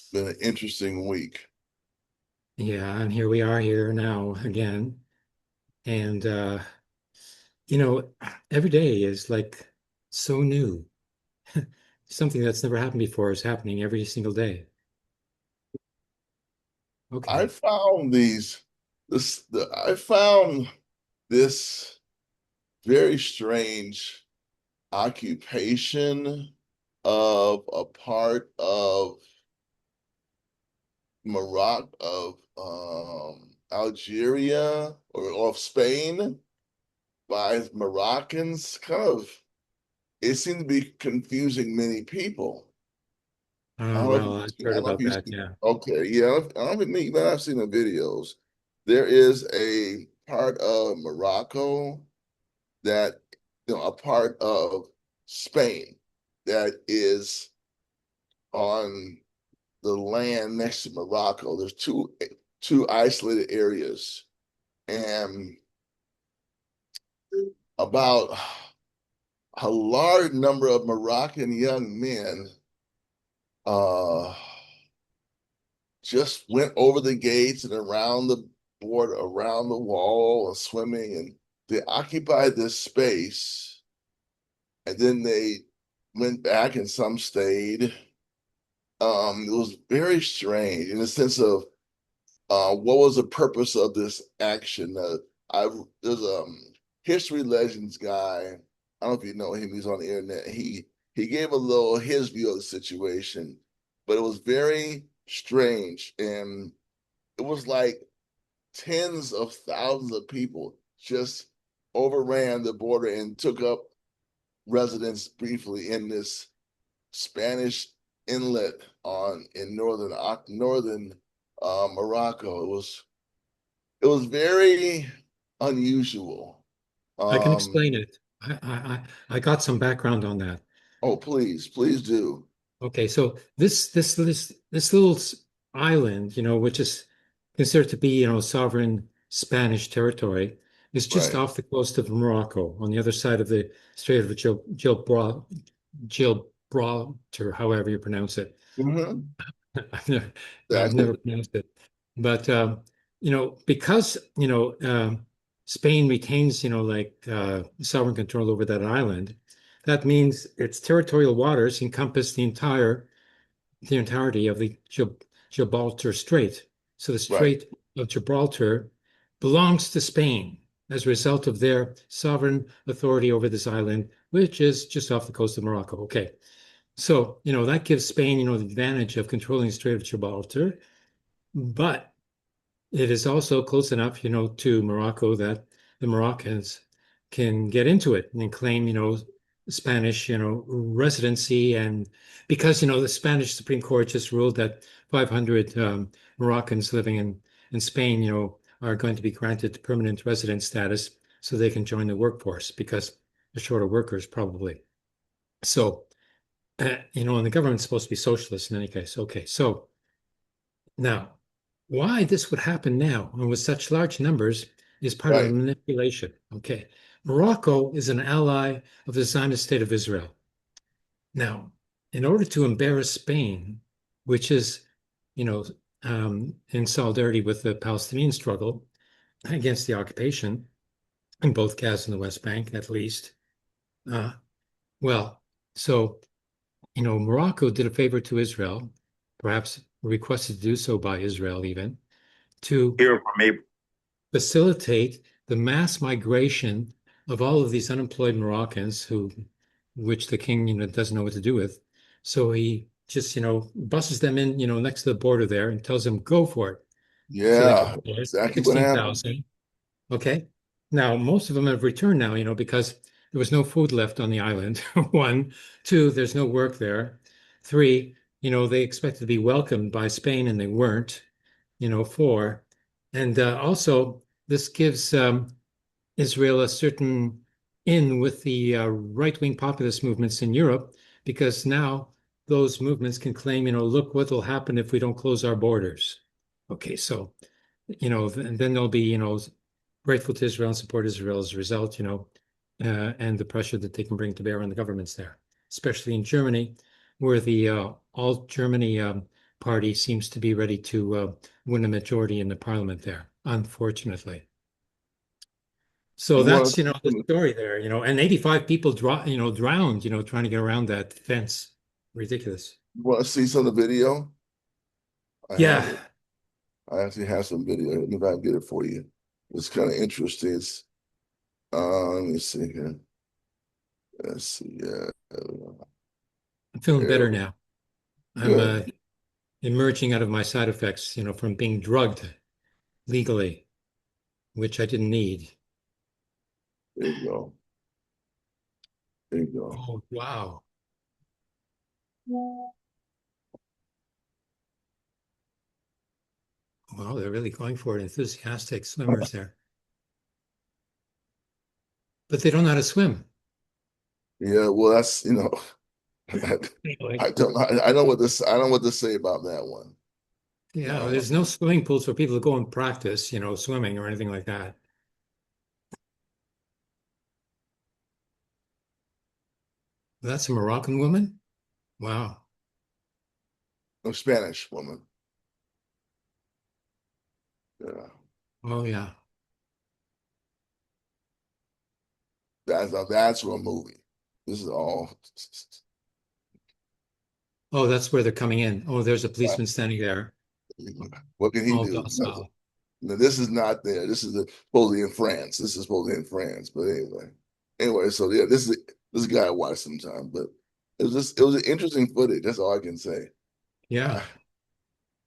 been an interesting week. Yeah, and here we are here now again. And you know, every day is like so new. Something that's never happened before is happening every single day. I Okay. found these this the, I found this very strange occupation of a part of Morocco of Algeria or of Spain by Moroccans. Kind of it seemed to be confusing many people. I Oh, don't know if well, you've I've seen, I heard don't know if about you've that. seen, Yeah. okay, yeah, I don't think maybe I've seen the videos. There is a part of Morocco that, a part of Spain that is on the land next to Morocco. There's two isolated areas, and about a large number of Moroccan young men uh just went over the gates and around the board, around the wall, and swimming, and they occupied this space, and then they went back, and some stayed. It was very strange in the sense of what was the purpose of this action? I There's a history legends guy. I don't know if you know him. He's on the internet. He gave a little his view of the situation, but it was very strange, and it was like tens of thousands of people just overran the border and took up residence briefly in this Spanish inlet on in northern Morocco. It was very unusual. I can Um, explain it. I got some background on that. oh, please do. Okay, so this little island, which is considered to be, sovereign Spanish territory, is just Right. off the coast of Morocco on the other side of the Strait of Gibraltar, however you pronounce it. Mm-hmm. I've never Exactly. pronounced it, but because Spain retains, like sovereign control over that island, that means its territorial waters encompass the entirety of the Gibraltar Strait. So the Right. Strait of Gibraltar belongs to Spain as a result of their sovereign authority over this island, which is just off the coast of Morocco. Okay. So, that gives Spain, the advantage of controlling the Strait of Gibraltar, but it is also close enough, to Morocco that the Moroccans can get into it and claim, Spanish, residency. And because, the Spanish Supreme Court just ruled that 500 Moroccans living in Spain, are going to be granted permanent resident status so they can join the workforce because they're short of workers, probably. So, and the government's supposed to be socialist in any case. Okay, so now, why this would happen now and with such large numbers is part of a Right. manipulation. Okay, Morocco is an ally of the Zionist state of Israel. Now, in order to embarrass Spain, which is, you know, in solidarity with the Palestinian struggle against the occupation in both Gaza and the West Bank, at least. Uh, well, so Morocco did a favor to Israel, perhaps requested to do so by Israel even, to Hear from me. facilitate the mass migration of all of these unemployed Moroccans which the king, doesn't know what to do with. So he just, buses them in, next to the border there and tells them, go for it. So they go Yeah, for it, exactly what happened. 16,000. Okay. Now, most of them have returned now, because there was no food left on the island. One, two, there's no work there. Three, they expected to be welcomed by Spain and they weren't. Four. And also, this gives Israel a certain in with the right-wing populist movements in Europe because now those movements can claim, look what will happen if we don't close our borders. Okay, so and then they'll be, grateful to Israel and support Israel as a result, and the pressure that they can bring to bear on the governments there, especially in Germany, where the Alt Germany party seems to be ready to win a majority in the parliament there, unfortunately. So You want that's, the to story there, and 85 people drowned, trying to get around that fence. Ridiculous. see some of the video? I have Yeah. it. I actually have some video. Let me if I can get it for you. It's kind of interesting. It's let me see here. Let's see. I'm feeling There better we now. I'm Good. emerging out of my side effects, from being drugged legally, which I didn't need. There you go. There you go. Oh, wow. Wow, they're really going for it. Enthusiastic swimmers there. But they don't know how to swim. Yeah, well, that's Like, I don't I know what this I don't know what to say about that one. yeah, Uh, there's no swimming pools for people to go and practice, swimming or anything like that. That's a Moroccan woman? Wow. a Spanish woman. Yeah, Oh, yeah. that's from a movie. This is all. Oh, that's where they're coming in. Oh, there's a policeman standing there, What can he all do? docile. No, this is not there. This is supposedly in France. This is supposedly in France. But anyway. So yeah, this guy I watched sometime. But it was an interesting footage. That's all I can say. Yeah.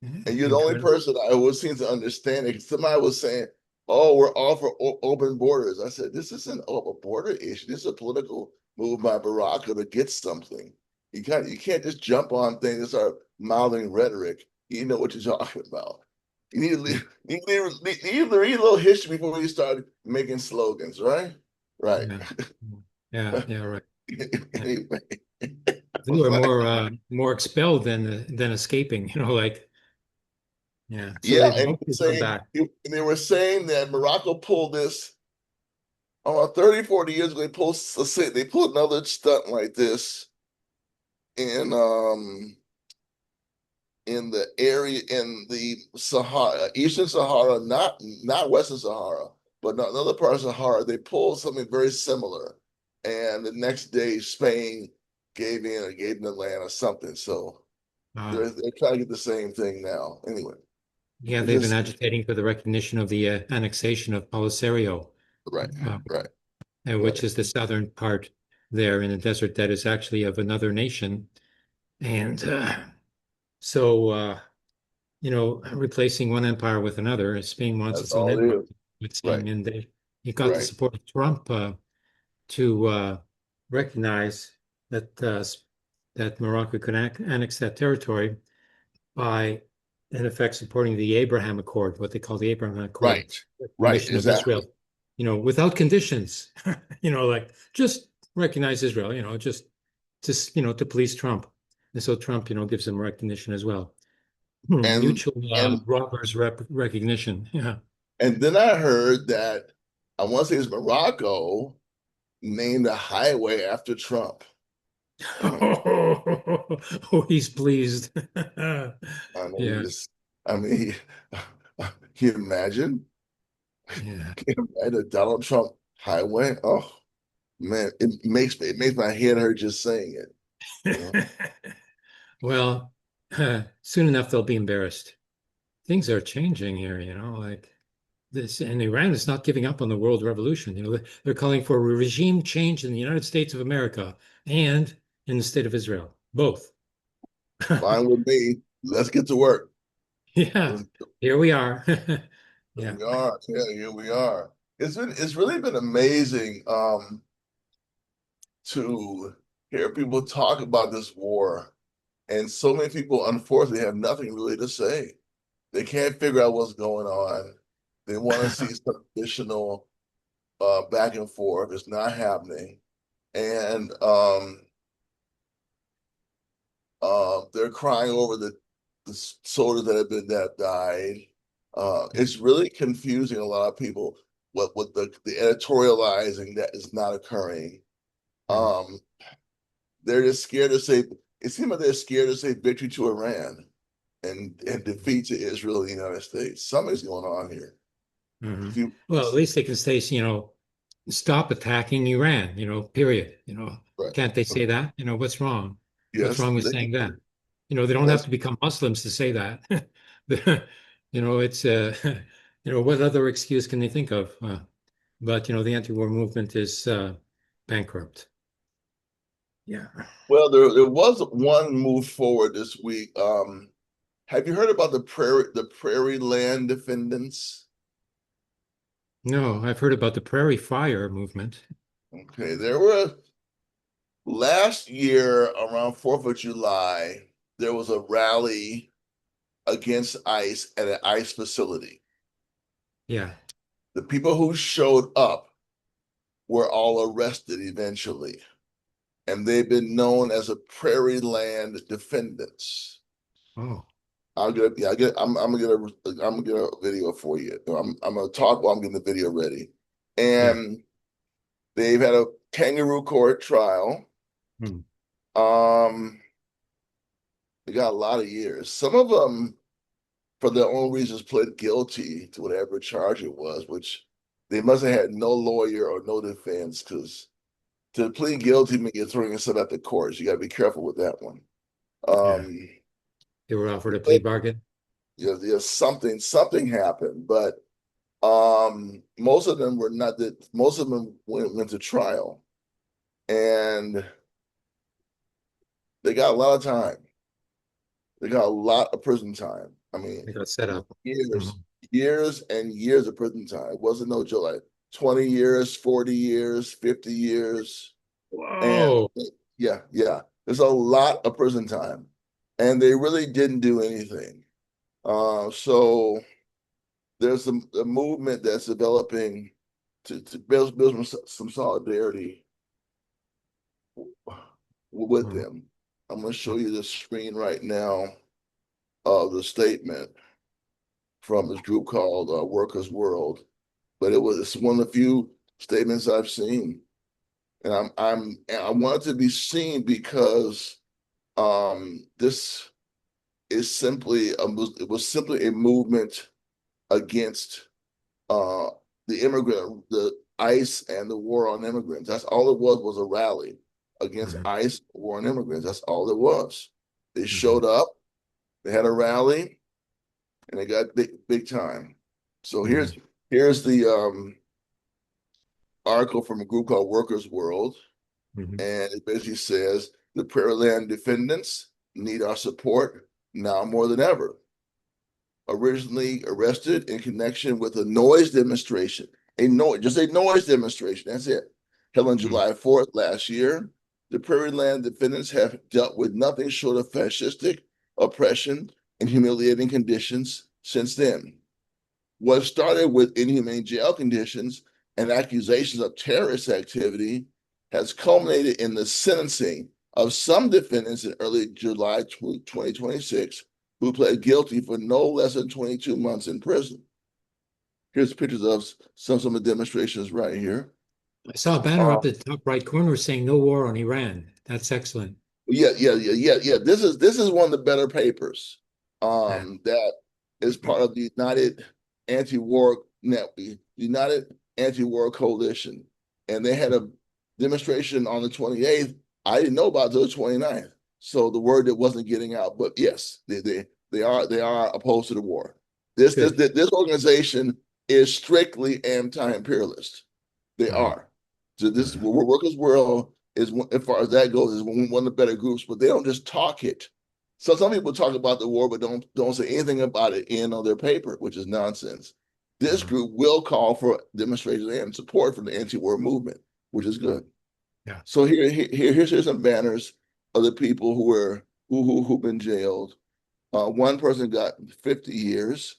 Uh, and you're the only Incredible. person I was seem to understand it. Somebody was saying, "Oh, we're all for open borders." I said, "This isn't a border issue. This is a political move by Barack to get something. You can't just jump on things and start mouthing rhetoric. You know what you're talking about. You need to Yeah. you need to read a little history before you start making slogans, right? Right. Yeah. Yeah. Yeah. Right. Yeah. Anyway, They were more expelled than escaping, like, yeah. So yeah, they've mostly come back. and they were saying that Morocco pulled this 30, 40 years ago. They pulled another stunt like this in in the area in the Sahara, Eastern Sahara, not Western Sahara, but another part of Sahara. They pulled something very similar, and the next day Spain gave in or gave them the land or something. So Uh, they're trying to get the same thing now. Anyway, yeah, it they've been just agitating for the recognition of the annexation of Polisario, right, uh, right, which right, is the southern part there in the desert that is actually of another nation. And so, replacing one empire with another, Spain wants that's its own all it empire, is. it's Right, saying, and he got the right. support of Trump to recognize that Morocco could annex that territory by, in effect, supporting the Abraham Accord, what they call the Abraham Accord, Right. Right. recognition of Exactly. Israel, without conditions, like just recognize Israel, just to please Trump. And so Trump, gives them recognition as well. And Mutual and robbers recognition. Yeah. and then I heard that I want to say it's Morocco named a highway after Trump. Oh, he's pleased. I know Yeah. I mean, can you imagine? Yeah. Can you imagine a Donald Trump highway? Oh man, it makes my head hurt just saying it. You know? Well, soon enough they'll be embarrassed. Things are changing here, like this, and Iran is not giving up on the world revolution. They're calling for a regime change in the United States of America and in the state of Israel, both. Fine with me. Let's get to work. Yeah, Let's, here we are. here Yeah. we are. Yeah, here we are. It's really been amazing to hear people talk about this war. And so many people, unfortunately, have nothing really to say. They can't figure out what's going on. They want to see some additional back and forth. It's not happening. And they're crying over the soldiers that died. It's really confusing a lot of people what the editorializing that is not occurring. Mhm. They're just scared to say. It seems like they're scared to say victory to Iran. and defeat to Israel and the United States. Something's going on here. Mhm. If you Well, at least they can say, stop attacking Iran, period. right, Can't they say that? What's wrong? What's yes, wrong with they, saying that? They don't have that's to become Muslims to say that. It's what other excuse can they think of? But the anti-war movement is bankrupt. Yeah. well, there was one move forward this week. Have you heard about the Prairie Land Defendants? No, I've heard about the Prairie Fire movement. Okay, there were last year around 4th of July, there was a rally against ICE at an ICE facility. Yeah. The people who showed up were all arrested eventually, and they've been known as a Prairie Land Defendants. Oh. I'll get, yeah, I get, I'm gonna get a video for you. I'm gonna talk while I'm getting the video ready. Yeah. And they've had a kangaroo court trial. Hmm. Um, they got a lot of years. Some of them, for their own reasons, pled guilty to whatever charge it was, which they must have had no lawyer or no defense because to plead guilty means you're throwing yourself at the courts. You got to be careful with that one. Yeah. Um, They were offered a plea but bargain. yeah, something happened, but most of them were not that. Most of them went to trial, and they got a lot of time. They got a lot of prison time. I mean, They got set up. years, Mhm. years and years of prison time. It wasn't no joke. Like 20 years, 40 years, 50 years. And Whoa. yeah, yeah. There's a lot of prison time. And they really didn't do anything. So there's a movement that's developing to build some solidarity with Mhm. them. I'm going to show you the screen right now of the statement from this group called Workers World. But it's one of the few statements I've seen, and I want it to be seen because this is simply it was simply a movement against uh, the ICE and the war on immigrants. That's all it was a rally against Mhm. ICE, war on immigrants. That's all it was. They showed Mhm. up, they had a rally, and they got big time. So Mhm. here's the article from a group called Workers World, Mhm. and it basically says the Prairie Land defendants need our support now more than ever. Originally arrested in connection with a noise demonstration, just a noise demonstration. That's it. Held on Mhm. July 4th last year, the Prairie Land defendants have dealt with nothing short of fascistic oppression and humiliating conditions since then. What started with inhumane jail conditions and accusations of terrorist activity has culminated in the sentencing of some defendants in early July 2026 who pled guilty for no less than 22 months in prison. Here's pictures of some of the demonstrations right here. I saw a banner Uh, up at the top right corner saying no war on Iran. That's excellent. yeah. This is one of the better papers Yeah. that is part of the United Anti-War Coalition, and they had a demonstration on the 28th. I didn't know about the 29th, so the word that wasn't getting out. But yes, they are opposed to the war. Good. This organization is strictly anti-imperialist. They Mhm. are. So this Mhm. Workers World is as far as that goes is one of the better groups, but they don't just talk it. So some people talk about the war, but don't say anything about it in on their paper, which is nonsense. This Mhm. group will call for demonstrations and support for the anti-war movement, which is good. Yeah. So here's some banners of the people who've been jailed. One person got 50 years,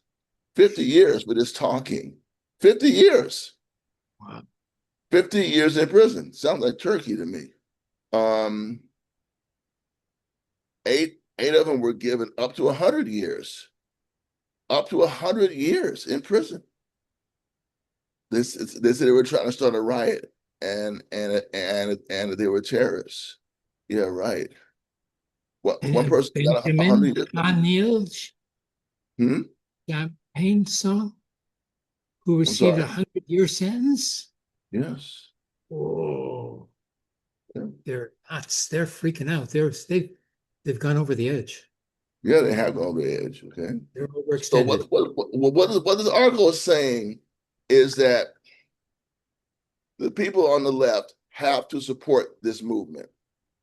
50 years for this talking, 50 years. Wow. 50 years in prison. Sounds like Turkey to me. Um, eight of them were given up to 100 years, up to 100 years in prison. They said they were trying to start a riot and they were terrorists. Yeah, right. What one And person got a Benjamin hundred years? Hanil Hmm? Champagne song, who I'm received a sorry. 100-year sentence. Yes. Oh, Yeah. they're nuts. They're freaking out. They've gone over the edge. Yeah, they have gone over the edge. Okay. They're So overextended. what this article is saying is that the people on the left have to support this movement.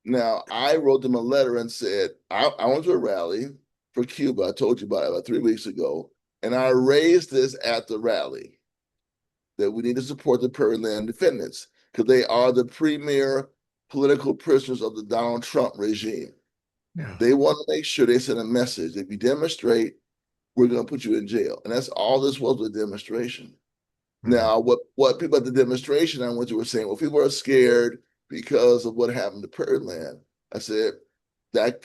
Now, I wrote them a letter and said, I went to a rally for Cuba. I told you about it about 3 weeks ago. And I raised this at the rally that we need to support the Pearland defendants because they are the premier political prisoners of the Donald Trump regime. Yeah. They want to make sure they send a message. If you demonstrate, we're going to put you in jail. And that's all this was, a demonstration. Mhm. Now, what people at the demonstration I went to were saying, well, people are scared because of what happened to Pearland. I said, that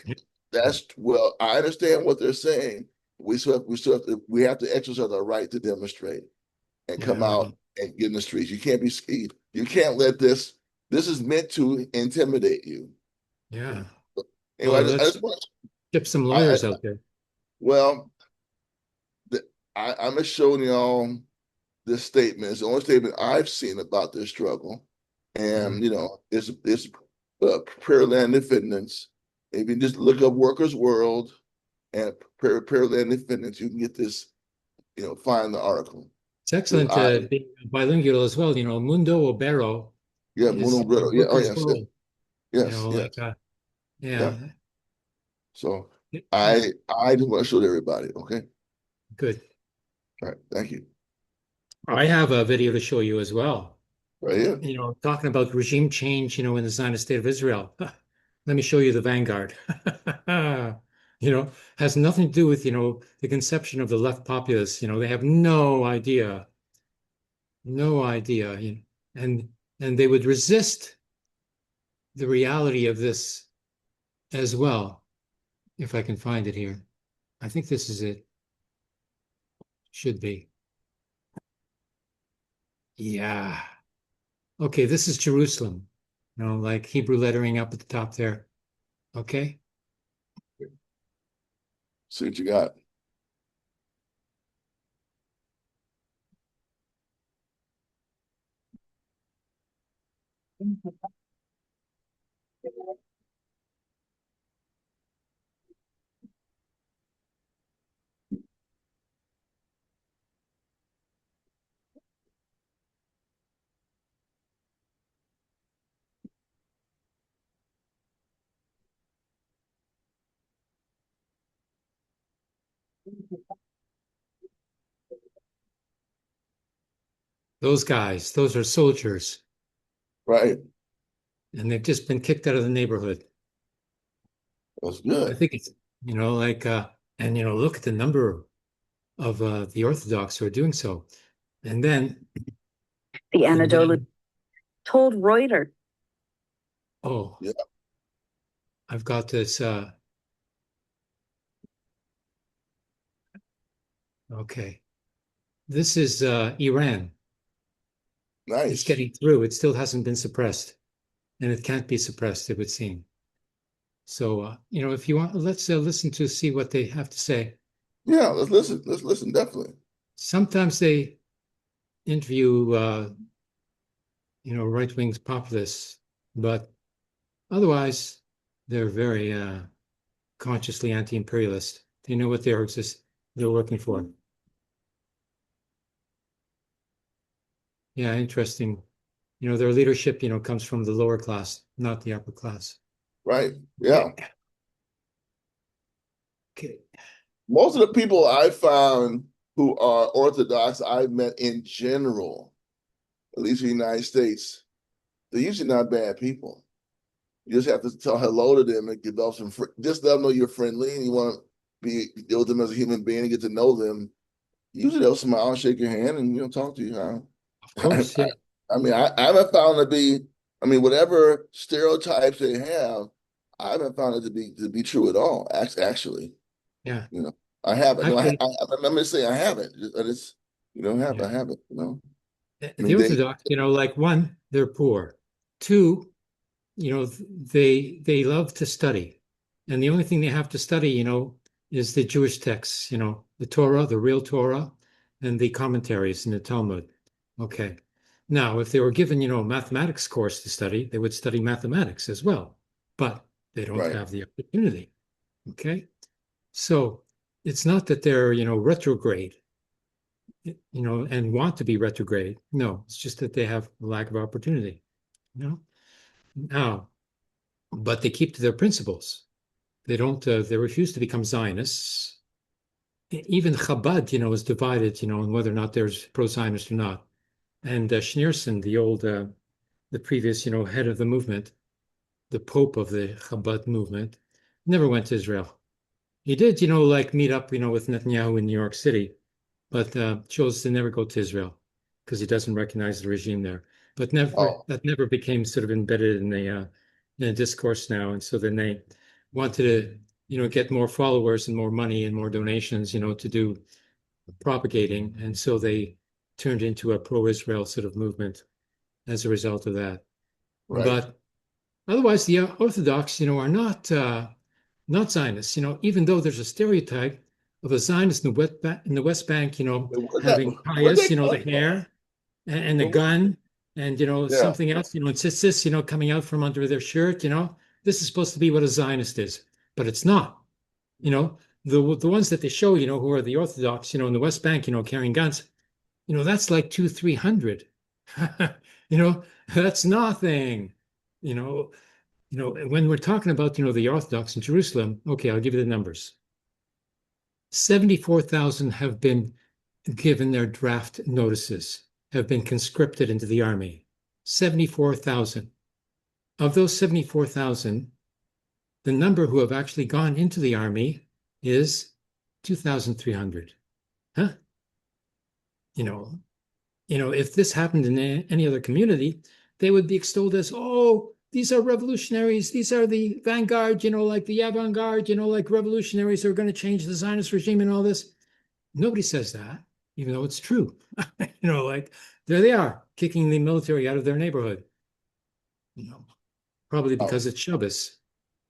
that's well, I understand what they're saying. We have to exercise our right to demonstrate and come Yeah. out and get in the streets. You can't be scared. You can't let this is meant to intimidate you. Yeah. Anyway, Well, I let's just want ship some I lawyers out there. well, I'm just showing y'all this statement. It's the only statement I've seen about this struggle. Mhm. And, it's Prayer Land Defendants. If you just look up Workers' World and Prayer Land Defendants, you can get this, find the article. It's Because excellent being bilingual as well. Mundo Obero yeah, is Muno Britto. Yeah, oh, workers' yes, yes, world. yes, yes. Like yeah, Yeah. So yeah, I just want to show to everybody. Okay. good. All right. Thank you. I have a video to show you as well. Right here. Talking about regime change, in the Zionist state of Israel. Let me show you the Vanguard. Has nothing to do with, the conception of the left populists. They have no idea, and they would resist the reality of this as well, if I can find it here. I think this is it. Should be. Yeah. Okay, this is Jerusalem. Like Hebrew lettering up at the top there. Okay. See what you got. Those guys, those are soldiers, Right. and they've just been kicked out of the neighborhood. That's I good. think it's, like, and, look at the number of the Orthodox who are doing so. And then, The and Anadolu then, told Reuters. oh, Yeah. I've got this. Okay. This is Iran. It's Nice. getting through. It still hasn't been suppressed, and it can't be suppressed, it would seem. So, if you want, let's listen to see what they have to say. Yeah, let's listen. Let's listen, definitely. Sometimes they interview, right-wing populists, but otherwise, they're very consciously anti-imperialist. They know what they're working for. Yeah, interesting. Their leadership, comes from the lower class, not the upper class. Right. Okay. Yeah. Okay. Most of the people I found who are Orthodox I've met in general, at least in the United States, they're usually not bad people. You just have to tell hello to them and develop just let them know you're friendly and you want to deal with them as a human being and get to know them. Usually they'll smile and shake your hand and talk to you. Of course, yeah. I haven't found to be. I mean, whatever stereotypes they have, I haven't found it to be true at all. Actually, Yeah. you know, I haven't. No, Actually, I'm just saying I haven't. yeah. I haven't. I The mean, Orthodox, like one, they're poor. Two, they love to study. And the only thing they have to study, is the Jewish texts, the Torah, the real Torah, and the commentaries in the Talmud. Okay. Now, if they were given, a mathematics course to study, they would study mathematics as well, but they don't Right. have the opportunity. Okay. So it's not that they're, retrograde, and want to be retrograde. No, it's just that they have a lack of opportunity, Now, but they keep to their principles. They don't, they refuse to become Zionists. Even Chabad, is divided, on whether or not there's pro-Zionist or not. And Schneerson, the previous, head of the movement, the Pope of the Chabad movement, never went to Israel. He did, like meet up, with Netanyahu in New York City, but chose to never go to Israel because he doesn't recognize the regime there. But Oh, that never became sort of embedded in a discourse now. And so then they wanted to, get more followers and more money and more donations, to do propagating. And so they turned into a pro-Israel sort of movement as a result of that. right. But otherwise, the Orthodox, are not Zionists. Even though there's a stereotype of a Zionist in the West Bank, having Where'd pious, that come the from? hair and the gun, and Yeah. something else, and tzitzis, coming out from under their shirt. This is supposed to be what a Zionist is, but it's not. The ones that they show, who are the Orthodox, in the West Bank, carrying guns, that's like 200-300. That's nothing. You know, when we're talking about, the Orthodox in Jerusalem, okay, I'll give you the numbers. 74,000 have been given their draft notices, have been conscripted into the army. 74,000. Of those 74,000, the number who have actually gone into the army is 2,300. Huh? If this happened in any other community, they would be extolled as, oh, these are revolutionaries. These are the vanguard, like the avant-garde, like revolutionaries who are going to change the Zionist regime and all this. Nobody says that, even though it's true. Like there they are, kicking the military out of their neighborhood. Probably Oh, because it's Shabbos.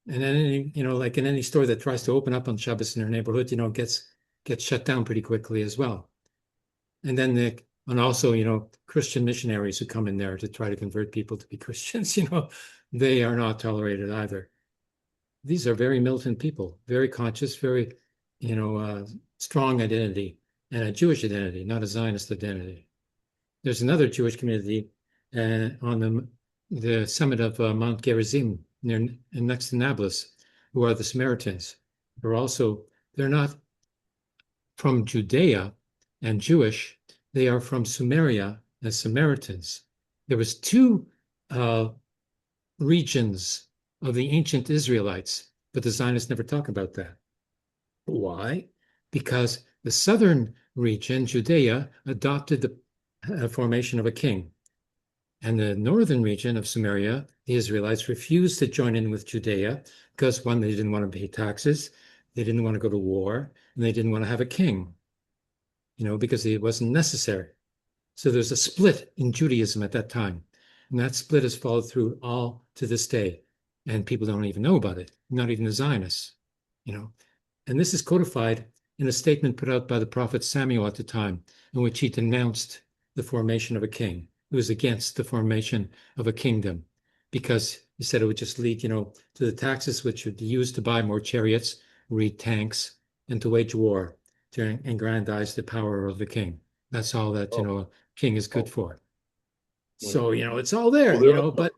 And then, like in any store that tries to open up on Shabbos in their neighborhood, gets shut down pretty quickly as well. And then and also, Christian missionaries who come in there to try to convert people to be Christians, they are not tolerated either. These are very militant people, very conscious, very, strong identity, and a Jewish identity, not a Zionist identity. There's another Jewish community on the summit of Mount Gerizim next to Nablus, who are the Samaritans. They're not from Judea and Jewish, they are from Sumeria as Samaritans. There was two regions of the ancient Israelites, but the Zionists never talk about that. Why? Because the southern region, Judea, adopted the formation of a king. And the northern region of Samaria, the Israelites refused to join in with Judea because, one, they didn't want to pay taxes, they didn't want to go to war, and they didn't want to have a king, because it wasn't necessary. So there's a split in Judaism at that time. And that split has followed through all to this day. And people don't even know about it, not even the Zionists, And this is codified in a statement put out by the prophet Samuel at the time, in which he denounced the formation of a king. He was against the formation of a kingdom because he said it would just lead, to the taxes which would be used to buy more chariots, read tanks, and to wage war to aggrandize the power of the king. That's all that, oh, a king is good oh. for. So, it's all there, Well, there are but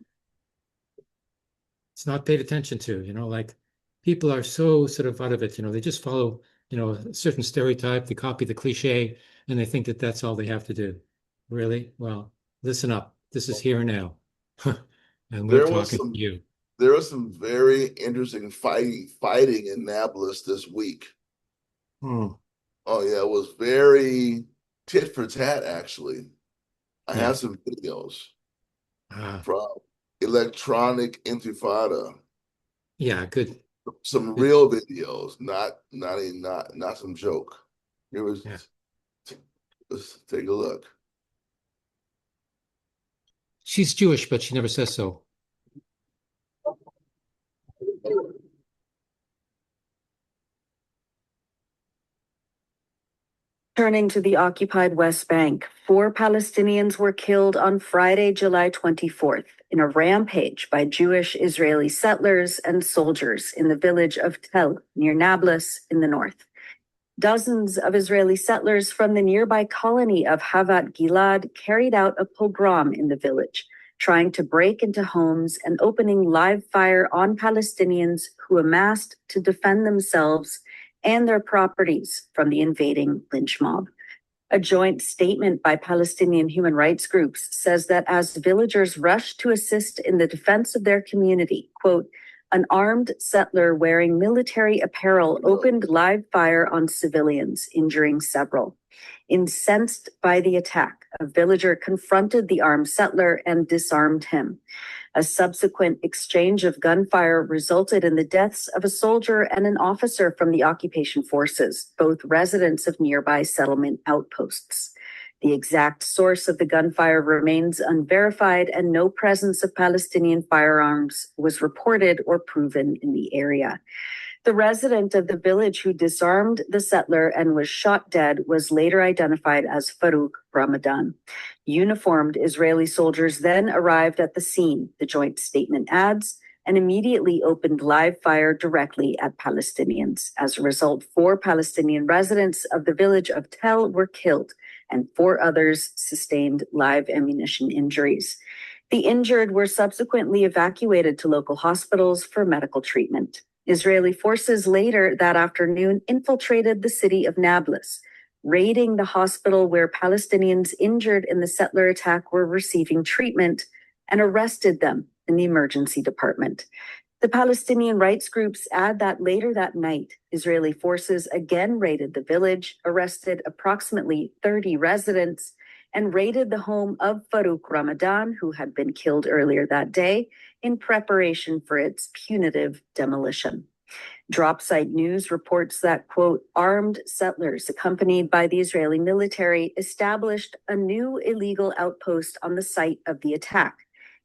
it's not paid attention to, like people are so sort of out of it, they just follow, a certain stereotype, they copy the cliche, and they think that that's all they have to do. Really? Well, listen up. This is here and now. And we're there was talking to some you. there was some very interesting fighting in Nablus this week. Hmm. Oh yeah, it was very tit for tat actually. I Yeah. have some videos Uh, from Electronic Intifada. yeah, good. Some Good. real videos, not some joke. Here was Yeah. let's take a look. She's Jewish, but she never says so. Turning to the occupied West Bank, 4 Palestinians were killed on Friday, July 24th, in a rampage by Jewish Israeli settlers and soldiers in the village of Tel, near Nablus in the north. Dozens of Israeli settlers from the nearby colony of Havat Gilad carried out a pogrom in the village, trying to break into homes and opening live fire on Palestinians who amassed to defend themselves and their properties from the invading lynch mob. A joint statement by Palestinian human rights groups says that as villagers rushed to assist in the defense of their community, quote, an armed settler wearing military apparel opened live fire on civilians, injuring several. Incensed by the attack, a villager confronted the armed settler and disarmed him. A subsequent exchange of gunfire resulted in the deaths of a soldier and an officer from the occupation forces, both residents of nearby settlement outposts. The exact source of the gunfire remains unverified, and no presence of Palestinian firearms was reported or proven in the area. The resident of the village who disarmed the settler and was shot dead was later identified as Farouk Ramadan. Uniformed Israeli soldiers then arrived at the scene, the joint statement adds, and immediately opened live fire directly at Palestinians. As a result, 4 Palestinian residents of the village of Tel were killed, and 4 others sustained live ammunition injuries. The injured were subsequently evacuated to local hospitals for medical treatment. Israeli forces later that afternoon infiltrated the city of Nablus, raiding the hospital where Palestinians injured in the settler attack were receiving treatment, and arrested them in the emergency department. The Palestinian rights groups add that later that night, Israeli forces again raided the village, arrested approximately 30 residents, and raided the home of Farouk Ramadan, who had been killed earlier that day, in preparation for its punitive demolition. Dropsite News reports that, quote, armed settlers accompanied by the Israeli military established a new illegal outpost on the site of the attack,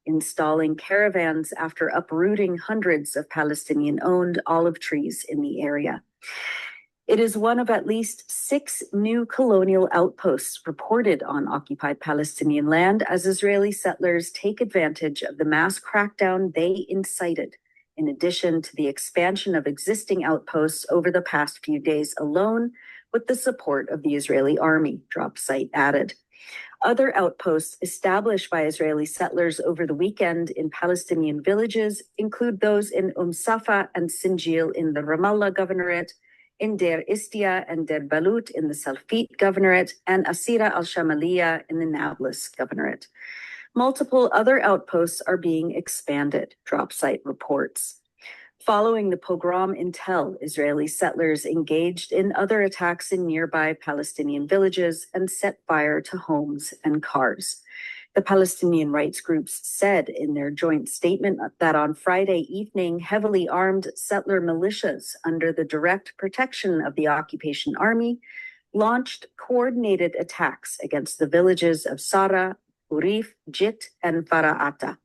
installing caravans after uprooting hundreds of Palestinian-owned olive trees in the area. It is one of at least 6 new colonial outposts reported on occupied Palestinian land as Israeli settlers take advantage of the mass crackdown they incited, in addition to the expansion of existing outposts over the past few days alone, with the support of the Israeli army, Dropsite added. Other outposts established by Israeli settlers over the weekend in Palestinian villages include those in Safa and Sinjil in the Ramallah Governorate, in Deir Istia and Deir Balut in the Salfit Governorate, and Asira al-Shamaliya in the Nablus Governorate. Multiple other outposts are being expanded, Dropsite reports. Following the pogrom in Tel, Israeli settlers engaged in other attacks in nearby Palestinian villages and set fire to homes and cars. The Palestinian rights groups said in their joint statement that on Friday evening, heavily armed settler militias under the direct protection of the occupation army launched coordinated attacks against the villages of Sara, Urif, Jit, and Fara'ata.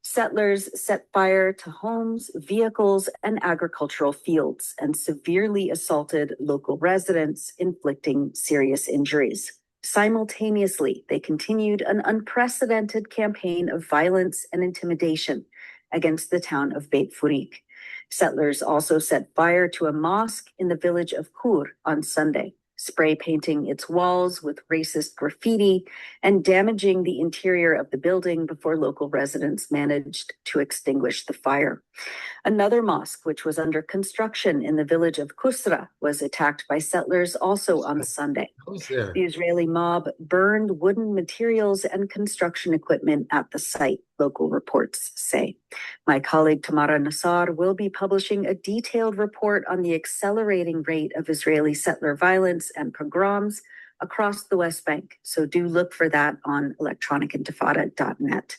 Settlers set fire to homes, vehicles, and agricultural fields and severely assaulted local residents, inflicting serious injuries. Simultaneously, they continued an unprecedented campaign of violence and intimidation against the town of Beit Furik. Settlers also set fire to a mosque in the village of Kur on Sunday, spray painting its walls with racist graffiti and damaging the interior of the building before local residents managed to extinguish the fire. Another mosque, which was under construction in the village of Kusra, was attacked by settlers also on Sunday. The Israeli mob burned wooden materials and construction equipment at the site, local reports say. My colleague Tamara Nassar will be publishing a detailed report on the accelerating rate of Israeli settler violence and pogroms across the West Bank, so do look for that on electronicintifada.net.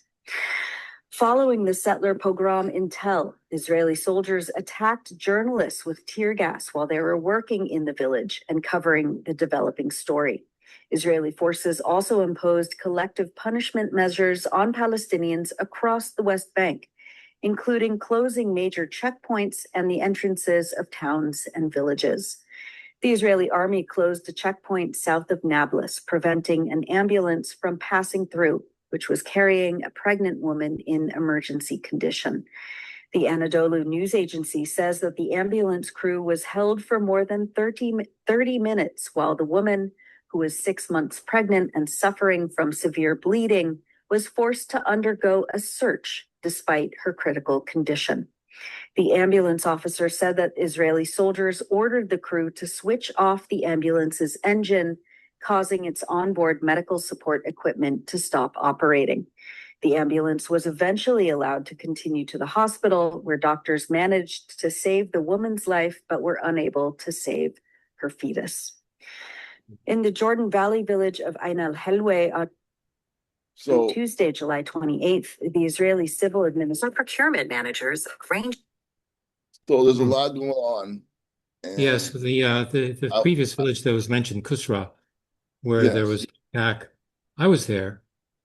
Following the settler pogrom in Tel, Israeli soldiers attacked journalists with tear gas while they were working in the village and covering the developing story. Israeli forces also imposed collective punishment measures on Palestinians across the West Bank, including closing major checkpoints and the entrances of towns and villages. The Israeli army closed a checkpoint south of Nablus, preventing an ambulance from passing through, which was carrying a pregnant woman in emergency condition. The Anadolu news agency says that the ambulance crew was held for more than 30 minutes while the woman, who was 6 months pregnant and suffering from severe bleeding, was forced to undergo a search despite her critical condition. The ambulance officer said that Israeli soldiers ordered the crew to switch off the ambulance's engine, causing its onboard medical support equipment to stop operating. The ambulance was eventually allowed to continue to the hospital, where doctors managed to save the woman's life but were unable to save her fetus. In the Jordan Valley village of Ain al-Helwe on Tuesday, July 28th, the Israeli civil administration procurement managers range. So there's a lot going on. Yes, the previous village that was mentioned, Kusra, where there was attack. I was there,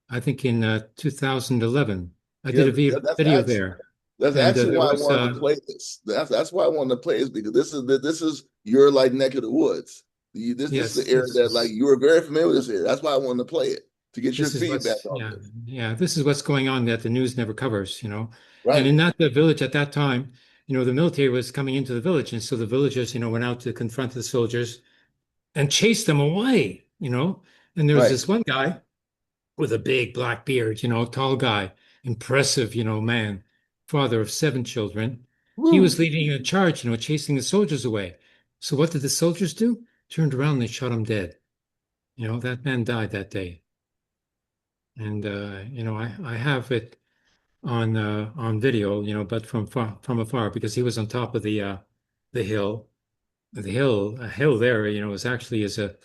I think in 2011. I did a video there. That's actually why I wanted to play this. That's why I wanted to play this, because this is your like neck of the woods. This is the area that like you were very familiar with this area. That's why I wanted to play it, to get your feedback on it. Yeah, this is what's going on that the news never covers, Right. And in the village at that time, the military was coming into the village, and so the villagers, went out to confront the soldiers and chase them away, And there was this one guy with a big black beard, tall guy, impressive, man, father of 7 children. Woo. He was leading a charge, chasing the soldiers away. So what did the soldiers do? Turned around and they shot him dead. That man died that day. And I have it on video, but from afar, because he was on top of the hill. The hill there, is actually is a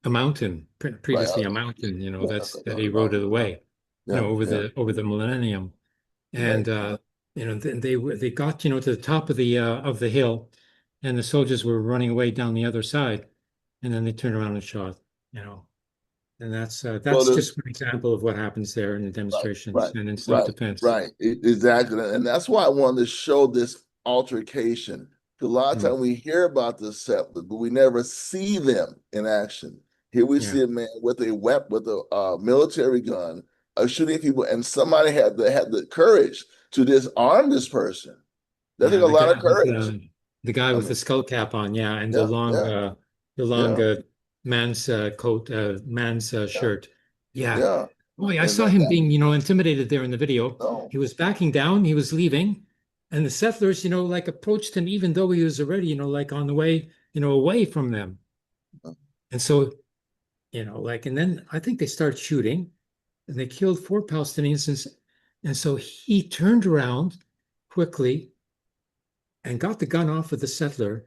mountain, previously a mountain, that eroded away, over the millennium. And they got, to the top of the hill, and the soldiers were running away down the other side, and then they turned around and shot, And that's just one example of what happens there in the demonstrations and in self-defense. Right, exactly. And that's why I wanted to show this altercation. Because a lot of times we hear about the settlers, but we never see them in action. Here we see a man with a weapon, with a military gun, shooting people, and somebody had the courage to disarm this person. That took a lot of courage. The guy with the skull cap on, and the long man's coat, man's shirt. Yeah. Boy, I saw him being, intimidated there in the video. Oh. He was backing down, he was leaving, and the settlers, like approached him, even though he was already, like on the way, away from them. And so, and then I think they started shooting, and they killed 4 Palestinians. And so he turned around quickly and got the gun off of the settler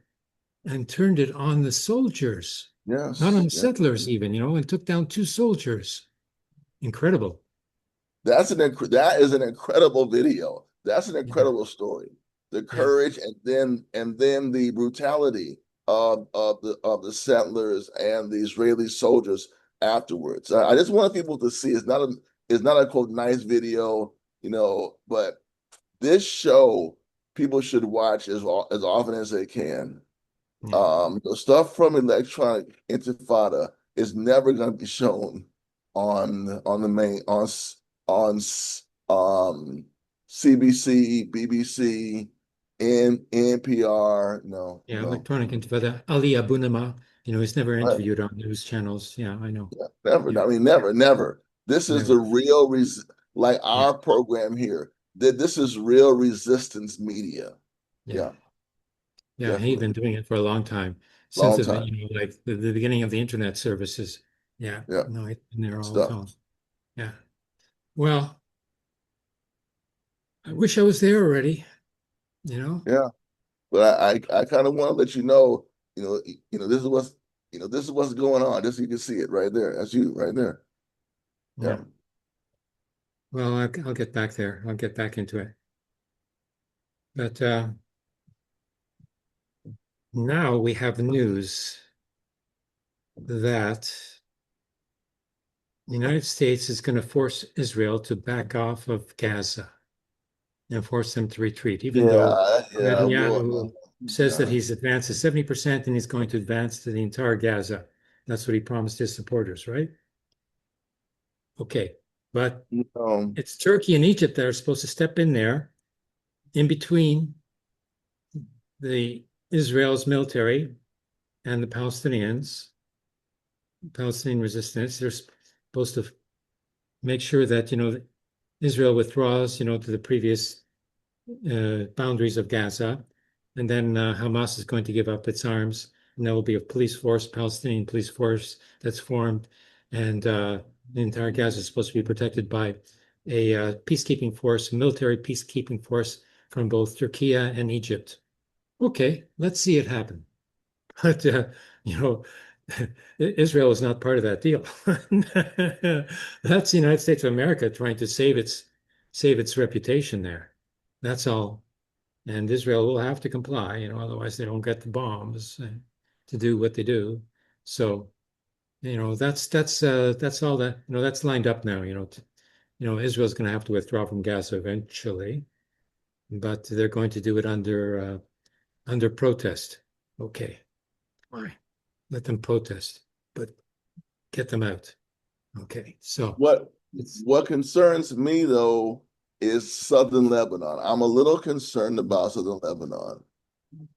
and turned it on the soldiers. Yes. Not on the settlers even, and took down 2 soldiers. Incredible. That is an incredible video. That's an incredible story. The courage and then the brutality of the settlers and the Israeli soldiers afterwards. I just want people to see it's not a quote nice video, but this show people should watch as often as they can. The stuff from Electronic Intifada is never going to be shown on the main on CBC, BBC, and NPR. No. Electronic Intifada. Ali Abunimah, he's never interviewed on news channels. Yeah, I know. Never. I mean, never. This is the real like our program here. This is real resistance media. Yeah. Yeah, he's been doing it for a long time. Since like the beginning of the internet services. Yeah. No, he's been there all the time. Yeah. Well, I wish I was there already, Yeah. But I kind of want to let you know, this is what's going on. Just so you can see it right there. That's you right there. Yeah. Well, I'll get back there. I'll get back into it. But now we have news that the United States is going to force Israel to back off of Gaza. and force them to retreat, even though Yeah, Netanyahu says that yeah. he's advanced to 70% and he's going to advance to the entire Gaza. That's what he promised his supporters, right? Okay. But Um, it's Turkey and Egypt that are supposed to step in there in between the Israel's military and the Palestinian resistance. They're supposed to make sure that, Israel withdraws, to the previous boundaries of Gaza. And then Hamas is going to give up its arms. And there will be a police force, Palestinian police force that's formed. And the entire Gaza is supposed to be protected by a peacekeeping force, a military peacekeeping force from both Turkey and Egypt. Okay, let's see it happen. But, Israel is not part of that deal. That's the United States of America trying to save its reputation there. That's all. And Israel will have to comply, otherwise they don't get the bombs to do what they do. So, that's all that, that's lined up now, Israel's going to have to withdraw from Gaza eventually, but they're going to do it under protest. Okay, fine. Let them protest, but get them out. Okay, so what it's what concerns me though is southern Lebanon. I'm a little concerned about southern Lebanon.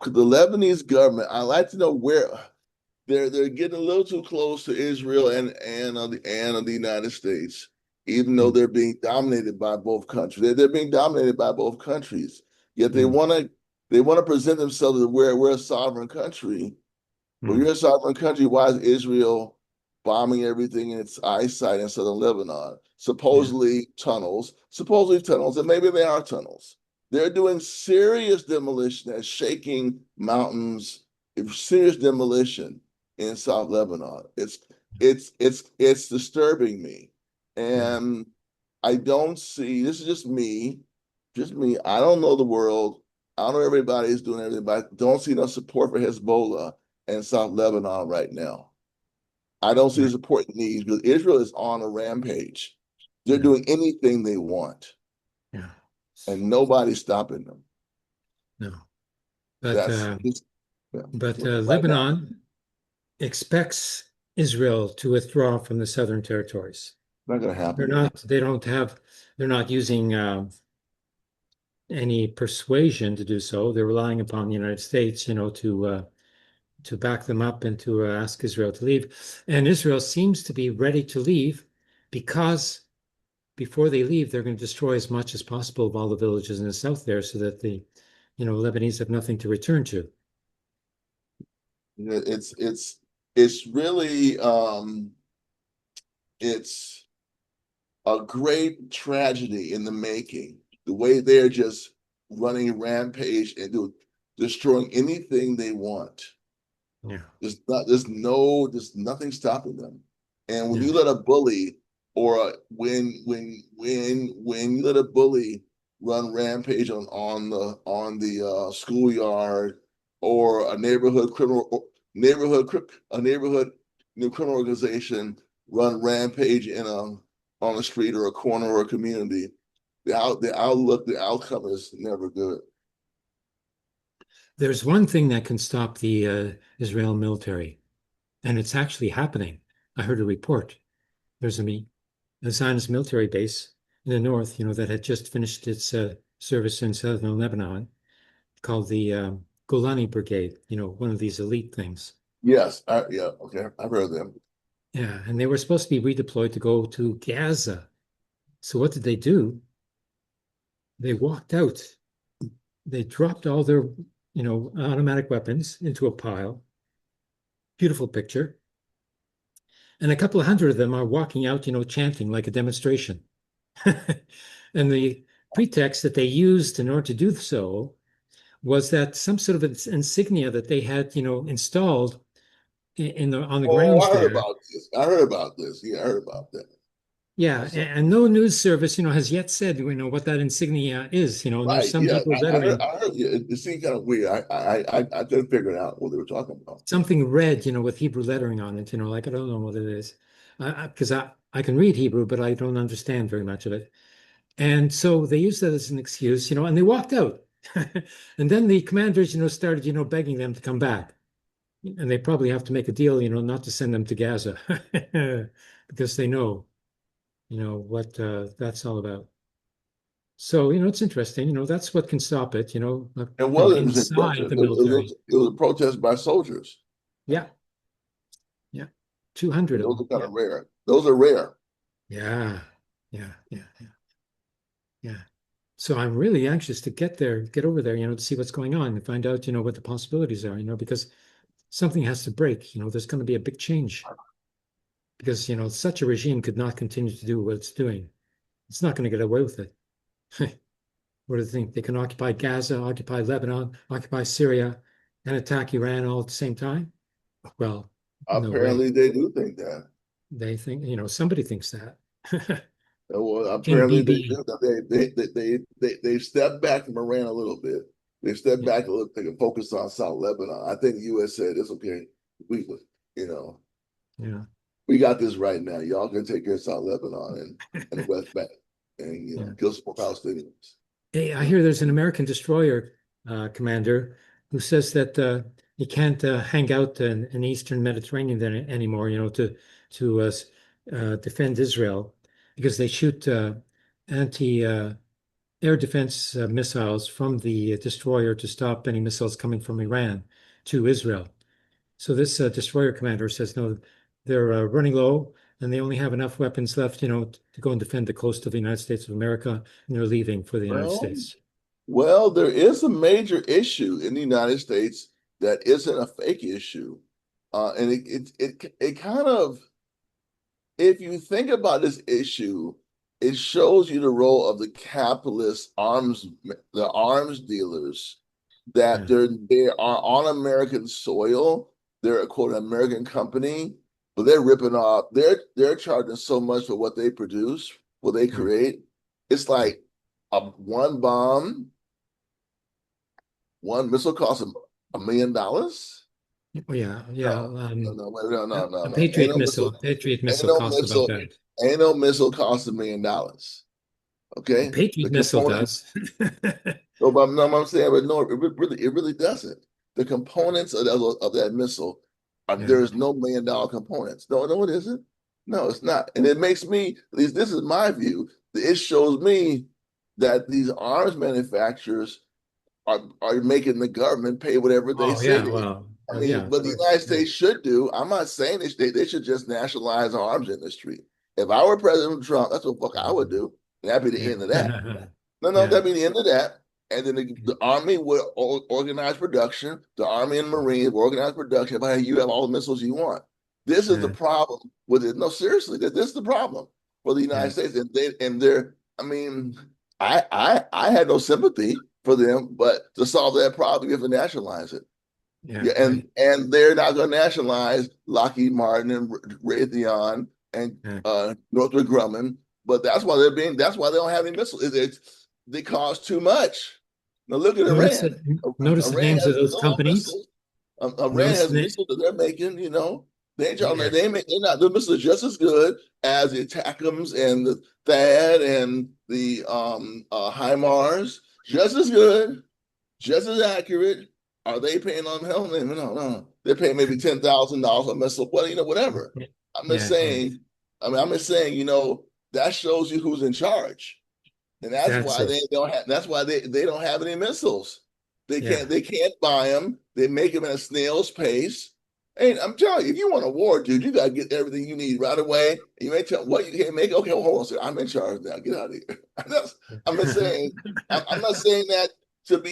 The Lebanese government, I like to know where they're getting a little too close to Israel and the United States, even though they're being dominated by both countries. They're being dominated by both countries. Yet they want to present themselves as we're a sovereign country. Well, you're a sovereign country. Why is Israel bombing everything in its eyesight in southern Lebanon? Supposedly tunnels, and maybe they are tunnels. They're doing serious demolition that's shaking mountains, serious demolition in South Lebanon. It's disturbing me. And I don't see, this is just me. I don't know the world. I don't know everybody's doing everything, but I don't see no support for Hezbollah and South Lebanon right now. I don't see the support it needs because Israel is on a rampage. They're doing anything they want, yeah, and nobody's stopping them. no, but That's just, yeah. Right now. Lebanon expects Israel to withdraw from the southern territories. Not going to They're happen. not. They don't have. They're not using any persuasion to do so. They're relying upon the United States, to back them up and to ask Israel to leave. And Israel seems to be ready to leave because before they leave, they're going to destroy as much as possible of all the villages in the south there so that the, Lebanese have nothing to return to. It's really it's a great tragedy in the making. The way they're just running rampage and destroying anything they want. Yeah. There's nothing stopping them. And when you let a bully when you let a bully run rampage on the schoolyard or a neighborhood criminal organization run rampage on a street or a corner or a community, the outcome is never good. There's one thing that can stop the Israel military, and it's actually happening. I heard a report. There's a Zionist military base in the north, that had just finished its service in southern Lebanon, called the Golani Brigade. One of these elite things. Yes, yeah, okay, I've heard of them. Yeah, and they were supposed to be redeployed to go to Gaza. So what did they do? They walked out. They dropped all their, automatic weapons into a pile. Beautiful picture. And a couple of hundred of them are walking out, chanting like a demonstration. And the pretext that they used in order to do so was that some sort of insignia that they had, installed on the grounds I heard there. about this. I heard about this. Yeah, I heard about that. Yeah, and no news service, has yet said, what that insignia is. There's Right. some Yeah, people that are in I heard. Yeah, it seemed kind of weird. I couldn't figure it out what they were talking about. something red, with Hebrew lettering on it. Like I don't know what it is, because I can read Hebrew, but I don't understand very much of it. And so they used that as an excuse, and they walked out. And then the commanders, started, begging them to come back. And they probably have to make a deal, not to send them to Gaza because they know, what that's all about. So, it's interesting, that's what can stop it, It wasn't just a inside protest. the military. It was a protest by soldiers. Yeah. Yeah. 200 of Those them. are kind of rare. Those are rare. Yeah. Yeah. Yeah. Yeah. Yeah. So I'm really anxious to get over there, to see what's going on and find out, what the possibilities are, because something has to break, there's going to be a big change because, such a regime could not continue to do what it's doing. It's not going to get away with it. What do they think? They can occupy Gaza, occupy Lebanon, occupy Syria, and attack Iran all at the same time? Well, no way. Apparently, they do think that. They think, somebody thinks that. Well, King apparently, they BB. do that. They stepped back from Iran a little bit. They stepped Yeah. back a little bit and focused on South Lebanon. I think the U.S. said it's okay. We, you know, Yeah. we got this right now. Y'all can take care of South Lebanon and the West Bank, and Yeah. kill some Palestinians. Hey, I hear there's an American destroyer commander who says that you can't hang out in the Eastern Mediterranean then anymore, to defend Israel because they shoot anti-air defense missiles from the destroyer to stop any missiles coming from Iran to Israel. So this destroyer commander says no, they're running low and they only have enough weapons left, to go and defend the coast of the United States of America, and they're leaving for the United Well, States. well, there is a major issue in the United States that isn't a fake issue, and it kind of, if you think about this issue, it shows you the role of the capitalist the arms dealers, that Yeah. they are on American soil. They're a quote American company, but they're ripping off. They're charging so much for what they produce, what they Yeah. create. It's like one bomb, one missile costs $1 million. Oh, yeah, yeah. No, no, no, no, A no. Ain't no missile. Patriot Ain't missile no costs about missile. that. Ain't no missile costs $1 million. A Okay, the Patriot missile component. does. No, but no, I'm saying, but no, it really doesn't. The components of that missile Yeah. there's no $1 million components. No, it isn't. No, it's not. And it makes me, at least this is my view, it shows me that these arms manufacturers are making the government pay whatever they Oh, say yeah. they. Well, I yeah, mean, of but the course. United Yeah. States should do. I'm not saying they should just nationalize the arms industry. If I were President Trump, that's what the fuck I would do. And that'd be the Yeah. end of that. No, Yeah. that'd be the end of that. And then the Army would organize production. The Army and Marines would organize production. But you have all the missiles you want. This is the Yeah. problem with it. No, seriously, this is the problem for the United Yeah. States. And they're, I mean, I had no sympathy for them, but to solve that problem, you have to nationalize it. Yeah. Yeah, Right. and they're not going to nationalize Lockheed Martin and Raytheon and Yeah. Northrop Grumman, but that's why they don't have any missiles. They cost too much. Now look at Notice Iran. that, notice the Iran names of has those no companies. missiles. Iran Notice has the name. missiles that they're making. They ain't trying. Yeah. They're not. The missiles are just as good as the ATACMS and the THAAD and the HIMARS. Just as good, just as accurate. Are they paying on hell? No. They're paying maybe $10,000 a missile. Well, whatever. I'm just Yeah. Yeah. saying. I'm just saying. That shows you who's in charge, and that's That's why it. they don't have. That's why they don't have any missiles. They Yeah. can't. They can't buy them. They make them at a snail's pace. And I'm telling you, if you want a war, dude, you gotta get everything you need right away. You may tell what you can't make. Okay, well, hold on a second. I'm in charge now. Get out of here. I'm just saying. I'm not saying that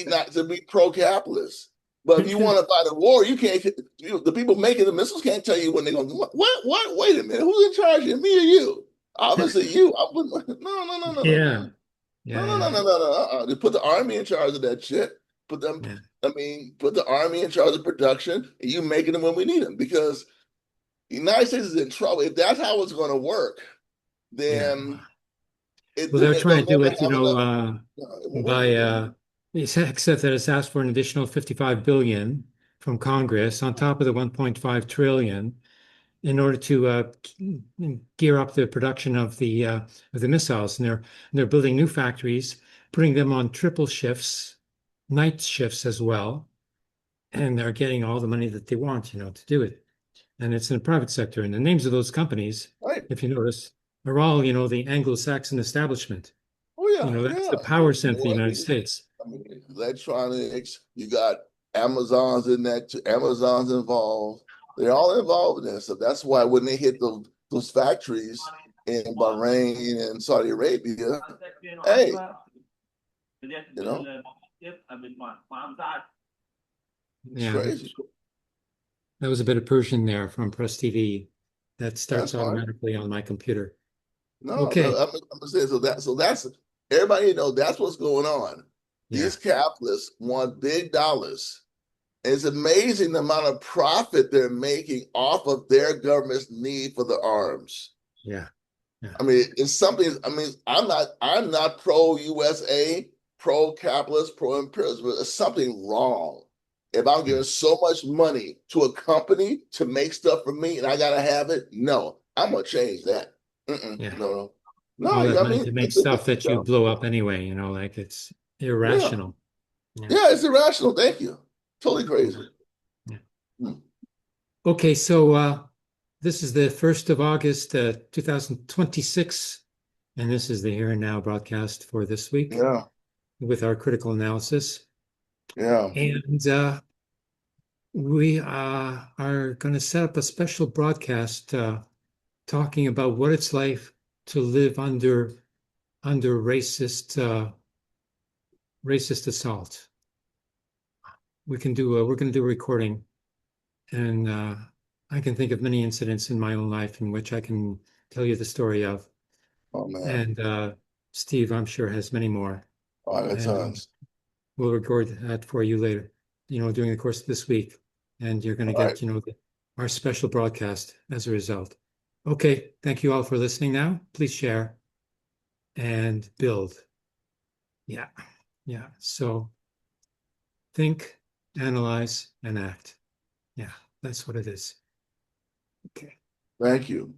not to be pro-capitalist. But if you want to fight a war, you can't. The people making the missiles can't tell you when they're going. What? Wait a minute. Who's in charge here? Me or you? Obviously, you. No. Yeah. No. They put the army in charge of that shit. Put them. Yeah. Put the army in charge of production, and you making them when we need them. Because the United States is in trouble. If that's how it's going to work, then Well, they're trying to do it, by except that it's asked for an additional 55 billion from Congress on top of the 1.5 trillion. in order to gear up the production of the missiles, and they're building new factories, putting them on triple shifts, night shifts as well, and they're getting all the money that they want, to do it. And it's in the private sector. And the names of those companies, Right. if you notice, are all, the Anglo-Saxon establishment. Oh yeah, That's yeah. the power center of the Well, I United mean, States. electronics, you got Amazon's in that too. Amazon's involved. They're all involved in this. So that's why when they hit those factories in Bahrain and Saudi Arabia, hey, you know, it's Yeah, crazy. that was a bit of Persian there from Press TV. That starts That's fine. automatically on my computer. No, Okay. I'm saying so that's everybody that's what's going on. Yeah. These capitalists want big dollars. It's amazing the amount of profit they're making off of their government's need for the arms. Yeah. Yeah. I mean, it's something. I mean, I'm not pro USA, pro capitalist, pro imperialist, but there's something wrong. If I'm giving so much money to a company to make stuff for me and I gotta have it, no, I'm gonna change that. Yeah. No, All that I money mean, to make stuff that you blow up anyway, like it's irrational. yeah, it's irrational. Thank you. Totally crazy. Yeah. Hmm. Okay, so this is the 1st of August, 2026, and this is the Here and Now broadcast for this week Yeah, with our critical analysis. yeah. And we are going to set up a special broadcast talking about what it's like to live under racist assault. We're going to do a recording, and I can think of many incidents in my own life in which I can tell you the story of. Oh man. And Steve, I'm sure, has many more. Oh, I got And tons. we'll record that for you later, during the course of this week. And you're going to All get, right. our special broadcast as a result. Okay. Thank you all for listening now. Please share and build. Yeah. Yeah. So think, analyze, and act. Yeah. That's what it is. Okay. Thank you.